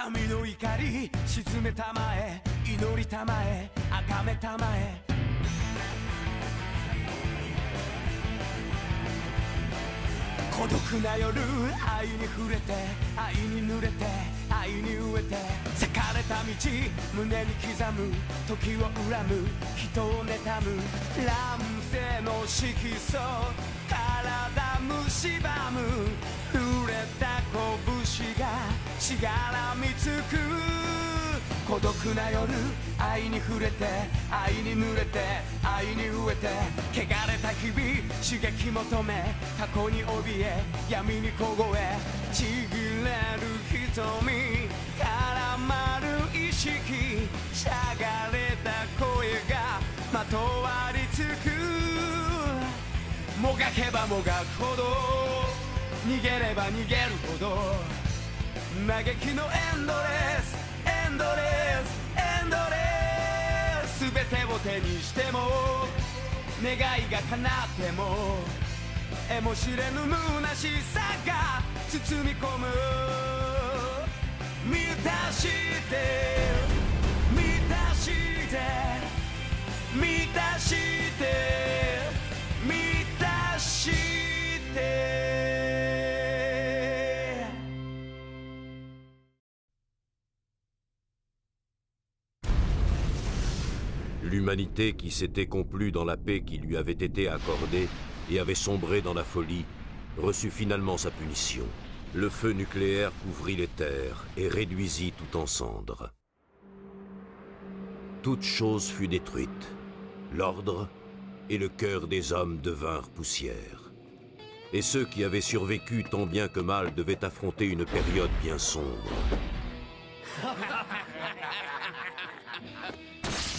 神の怒り沈めたまえ祈りたまえ崇めたまえ孤独な夜愛に触れて愛に濡れて愛に飢えて裂かれた道胸に刻む時を恨む人を妬む乱世の色素体蝕む濡れた拳がしがらみつく孤独な夜愛に触れて愛に濡れて愛に飢えて汚れた日々刺激求め過去に怯え闇に凍えちぎれる瞳絡まる意識しゃがれた声がまとわりつくもがけばもがくほど逃げれば逃げるほど嘆きのエンドレスエンドレスエンドレス全てを手にしても願いが叶っても得も知れぬ虚しさが包み込む満たして満たして満たして満たしてL'humanité qui s'était complue dans la paix qui lui avait été accordée et avait sombré dans la folie, reçut finalement sa punition. Le feu nucléaire couvrit les terres et réduisit tout en cendres. Toute chose fut détruite. L'ordre et le cœur des hommes devinrent poussière. Et ceux qui avaient survécu tant bien que mal devaient affronter une période bien sombre.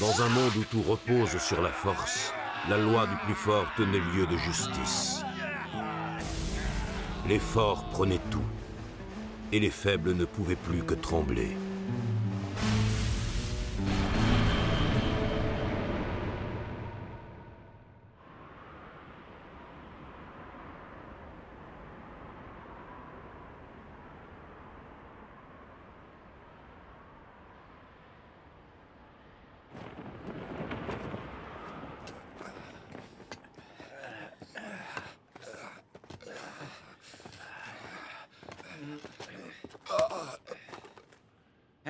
Dans un monde où tout repose sur la force, la loi du plus fort tenait lieu de justice. Les forts prenaient tout, et les faibles ne pouvaient plus que trembler.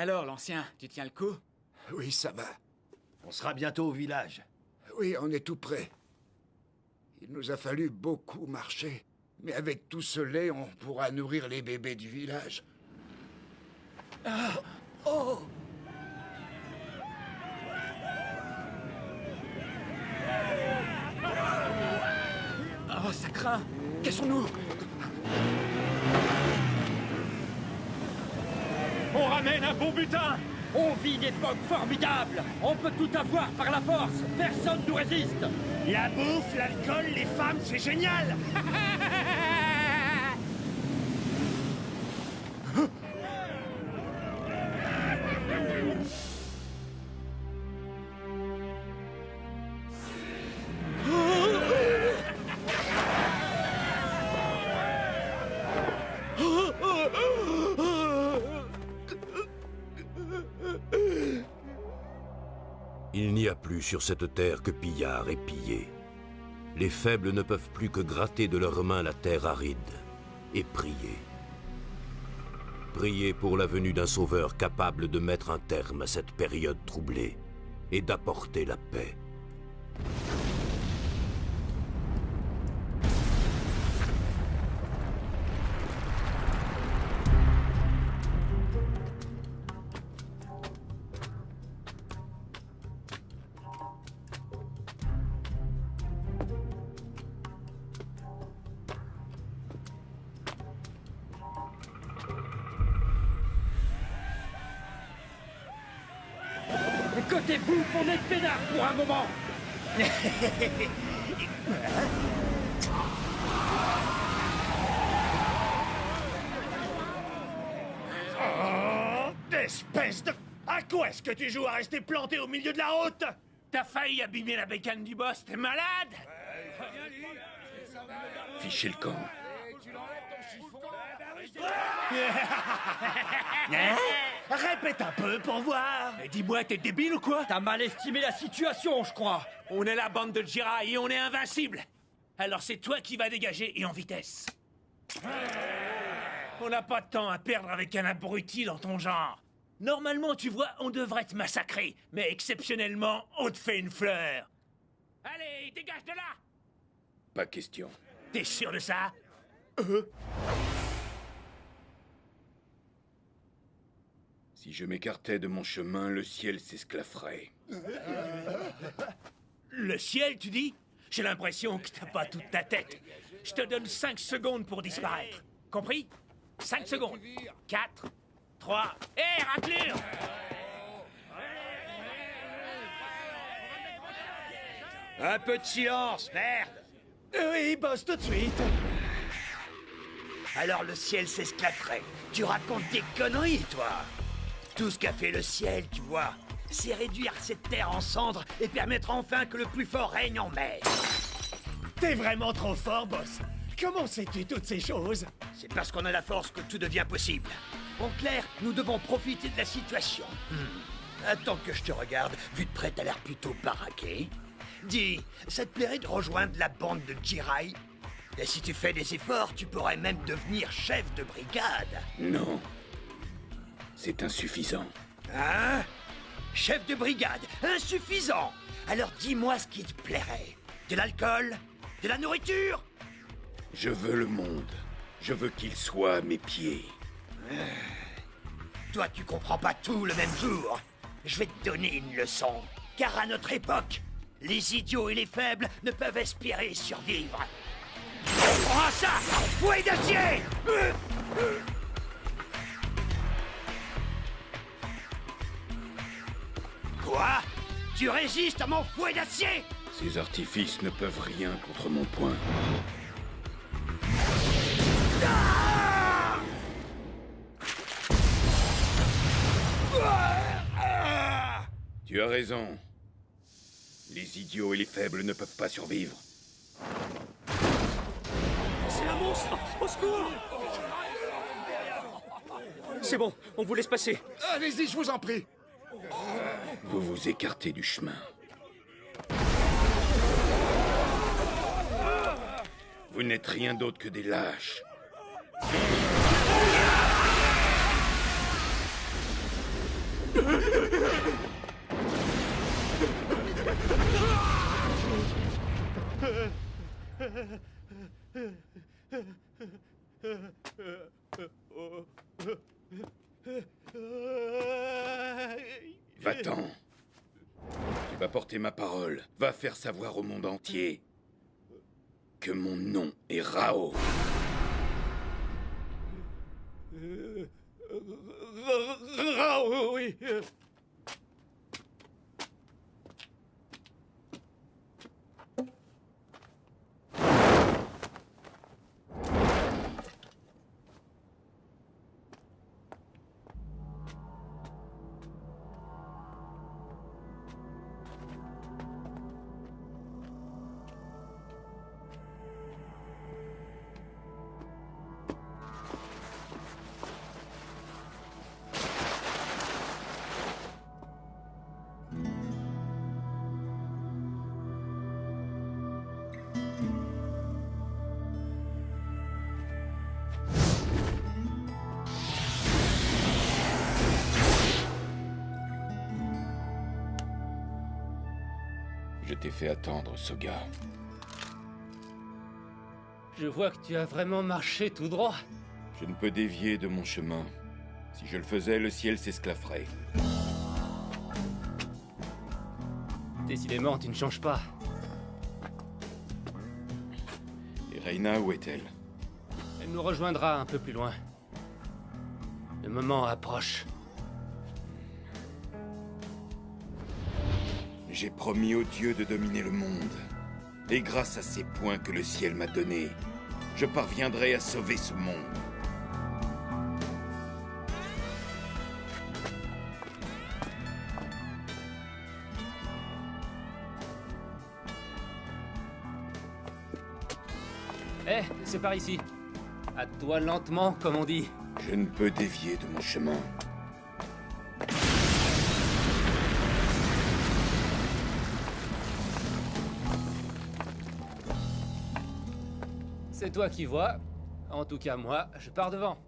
Alors, l'ancien, tu tiens le coup? Oui, ça va. On sera bientôt au village. Oui, on est tout près. Il nous a fallu beaucoup marcher. Mais avec tout ce lait, on pourra nourrir les bébés du village. Ah! Oh! Oh, ça craint! Cassons-nous! On ramène un bon butin! On vit une époque formidable! On peut tout avoir par la force! Personne nous résiste! La bouffe, l'alcool, les femmes, c'est génial! Il n'y a plus sur cette terre que pillards et pillés. Les faibles ne peuvent plus que gratter de leurs mains la terre aride et prier. Prier pour la venue d'un sauveur capable de mettre un terme à cette période troublée et d'apporter la paix. Côté bouffe, on est peinard pour un moment. Oh, espèce de... À quoi est-ce que tu joues à rester planté au milieu de la route? T'as failli abîmer la bécane du boss, t'es malade? Fichez le camp. Hein? Répète un peu pour voir. Mais dis-moi, t'es débile ou quoi? T'as mal estimé la situation, je crois. On est la bande de Jirai et on est invincible. Alors c'est toi qui vas dégager et en vitesse. On n'a pas de temps à perdre avec un abruti dans ton genre. Normalement, tu vois, on devrait te massacrer. Mais exceptionnellement, on te fait une fleur. Allez, dégage de là! Pas question. T'es sûr de ça? Si je m'écartais de mon chemin, le ciel s'esclafferait. Le ciel, tu dis? J'ai l'impression que t'as pas toute ta tête. Je te donne 5 secondes pour disparaître. Compris? 5 secondes. 4, 3... Hé, raclure! Un peu de silence, merde. Oui, boss, tout de suite. Alors le ciel s'esclafferait. Tu racontes des conneries, toi. Tout ce qu'a fait le ciel, tu vois, c'est réduire cette terre en cendres et permettre enfin que le plus fort règne en mer. T'es vraiment trop fort, boss. Comment sais-tu toutes ces choses? C'est parce qu'on a la force que tout devient possible. En clair, nous devons profiter de la situation. Attends que je te regarde, vu de près t'as l'air plutôt baraqué. Dis, ça te plairait de rejoindre la bande de Jirai? Et si tu fais des efforts, tu pourrais même devenir chef de brigade. Non. C'est insuffisant. Hein? Chef de brigade, insuffisant. Alors dis-moi ce qui te plairait. De l'alcool? De la nourriture? Je veux le monde. Je veux qu'il soit à mes pieds. Toi, tu comprends pas tout le même jour. Je vais te donner une leçon. Car à notre époque, les idiots et les faibles ne peuvent espérer survivre. Prends ça! Fouet d'acier! Quoi? Tu résistes à mon fouet d'acier? Ces artifices ne peuvent rien contre mon poing. Tu as raison. Les idiots et les faibles ne peuvent pas survivre. C'est un monstre! Au secours! C'est bon, on vous laisse passer. Allez-y, je vous en prie. Vous vous écartez du chemin. Vous n'êtes rien d'autre que des lâches. Va-t'en. Tu vas porter ma parole. Va faire savoir au monde entier que mon nom est Rao. Oui. Je t'ai fait attendre, Soga. Je vois que tu as vraiment marché tout droit. Je ne peux dévier de mon chemin. Si je le faisais, le ciel s'esclafferait. Décidément, tu ne changes pas. Et Reina, où est-elle? Elle nous rejoindra un peu plus loin. Le moment approche. J'ai promis aux dieux de dominer le monde. Et grâce à ces points que le ciel m'a donnés, je parviendrai à sauver ce monde. Eh, c'est par ici. À toi lentement, comme on dit. Je ne peux dévier de mon chemin. C'est toi qui vois. En tout cas, moi, je pars devant.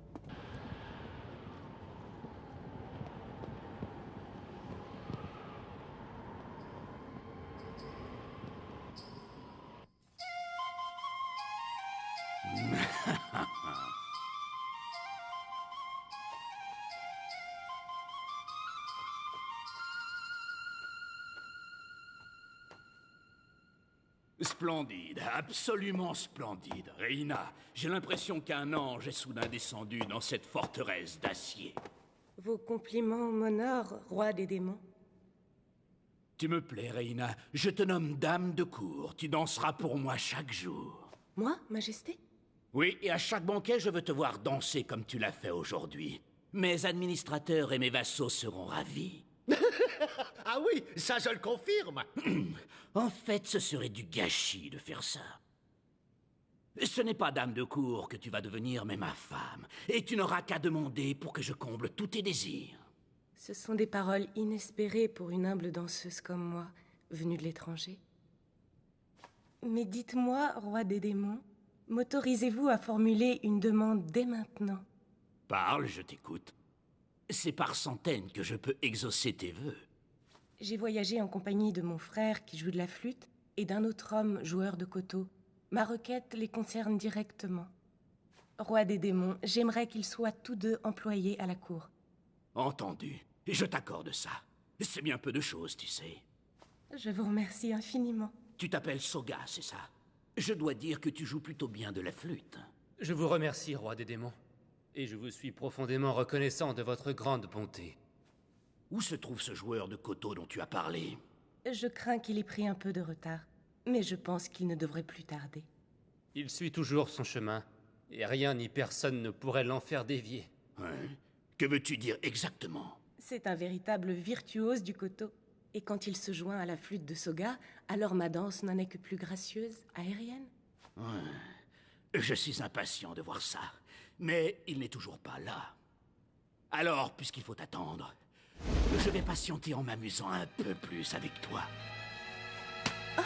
Splendide, absolument splendide. Reina, j'ai l'impression qu'un ange est soudain descendu dans cette forteresse d'acier. Vos compliments m'honorent, roi des démons. Tu me plais, Reina. Je te nomme dame de cour. Tu danseras pour moi chaque jour. Moi, Majesté? Oui, et à chaque banquet, je veux te voir danser comme tu l'as fait aujourd'hui. Mes administrateurs et mes vassaux seront ravis. Ah oui, ça je le confirme. En fait, ce serait du gâchis de faire ça. Ce n'est pas dame de cour que tu vas devenir, mais ma femme. Et tu n'auras qu'à demander pour que je comble tous tes désirs. Ce sont des paroles inespérées pour une humble danseuse comme moi, venue de l'étranger. Mais dites-moi, roi des démons, m'autorisez-vous à formuler une demande dès maintenant? Parle, je t'écoute. C'est par centaines que je peux exaucer tes vœux. J'ai voyagé en compagnie de mon frère qui joue de la flûte et d'un autre homme joueur de koto. Ma requête les concerne directement. Roi des démons, j'aimerais qu'ils soient tous deux employés à la cour. Entendu. Je t'accorde ça. C'est bien peu de choses, tu sais. Je vous remercie infiniment. Tu t'appelles Soga, c'est ça? Je dois dire que tu joues plutôt bien de la flûte. Je vous remercie, roi des démons. Et je vous suis profondément reconnaissant de votre grande bonté. Où se trouve ce joueur de koto dont tu as parlé? Je crains qu'il ait pris un peu de retard, mais je pense qu'il ne devrait plus tarder. Il suit toujours son chemin, et rien ni personne ne pourrait l'en faire dévier. Ouais. Que veux-tu dire exactement? C'est un véritable virtuose du koto. Et quand il se joint à la flûte de Soga, alors ma danse n'en est que plus gracieuse, aérienne. Ouais. Je suis impatient de voir ça. Mais il n'est toujours pas là. Alors, puisqu'il faut attendre, je vais patienter en m'amusant un peu plus avec toi. Oh,